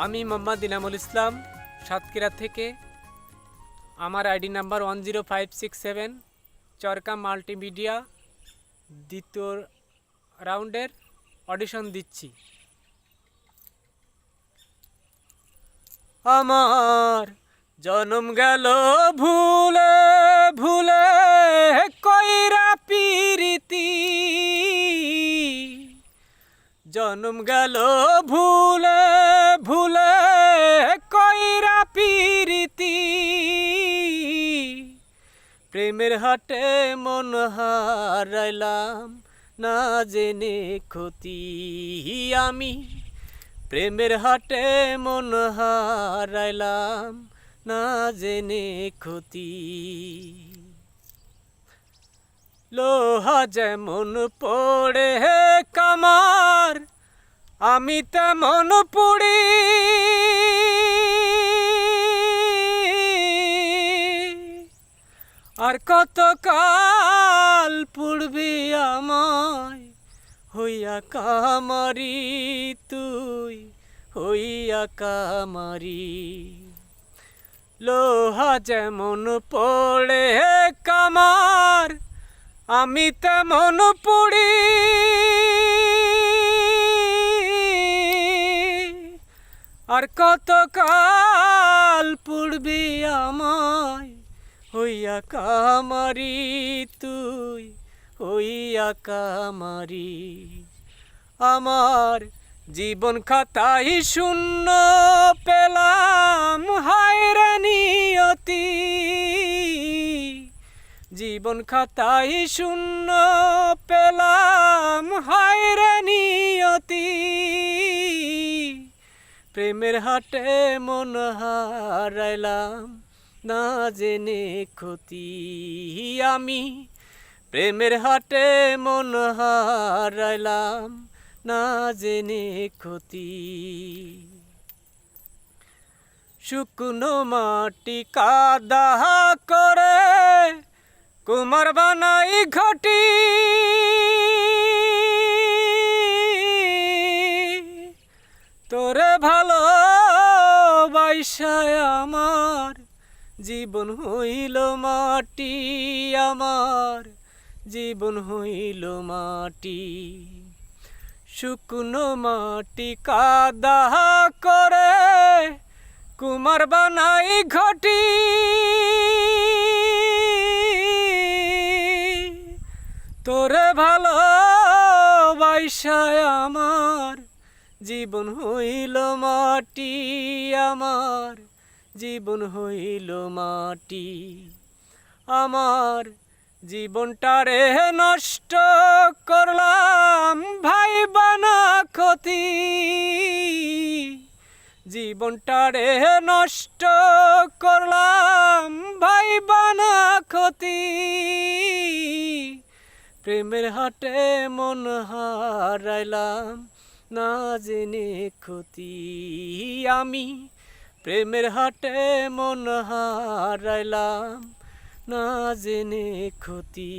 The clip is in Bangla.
আমি মোহাম্মদ ইনামুল ইসলাম সাতক্ষীরা থেকে। আমার আইডি নাম্বার 10567। চরকা মাল্টিমিডিয়া দ্বিতীয় রাউন্ডের অডিশন দিচ্ছি। আমার জনম গেল ভুলে ভুলে কইরা পিরিতি, জনম গেল ভুলে ভুলে কইরা পিরিতি, প্রেমের হাটে মন হারাইলাম না জেনে ক্ষতি। আমি প্রেমের হাটে মন হারাইলাম না জেনে ক্ষতি। লোহা যেমন পড়ে কামার, আমি তেমন পুড়ি। আর কত কাল পুড়বি আমায় হইয়া কামারি, তুই হইয়া কামারি। লোহা যেমন পড়ে কামার, আমি তেমন পুড়ি। আর কত কাল পুড়বি আমায় হইয়া কামারি, তুই হইয়া কামারি। আমার জীবন খাতাই শূন্য পেলাম হায়রে নিয়তি, জীবন খাতাই শূন্য পেলাম হায়রে নিয়তি। প্রেমের হাটে মন হারাইলাম না জেনে ক্ষতি। আমি প্রেমের হাটে মন হারাইলাম না জেনে ক্ষতি। শুকনো মাটি কাদা করে কুমার বানাই ঘটি, তোরে ভালোবাসায় আমার জীবন হইল মাটি, আমার জীবন হইল মাটি। শুকনো মাটি কাদা করে কুমার বানাই ঘটি, তোরে ভালোবাসায় আমার জীবন হইল মাটি, আমার জীবন হইল মাটি। আমার জীবনটারে নষ্ট করলাম ভাই বানা ক্ষতি, জীবনটারে নষ্ট করলাম ভাই বানা ক্ষতি। প্রেমের হাটে মন হারাইলাম না জেনে ক্ষতি। আমি প্রেমের হাটে মন হারাইলাম না জেনে ক্ষতি।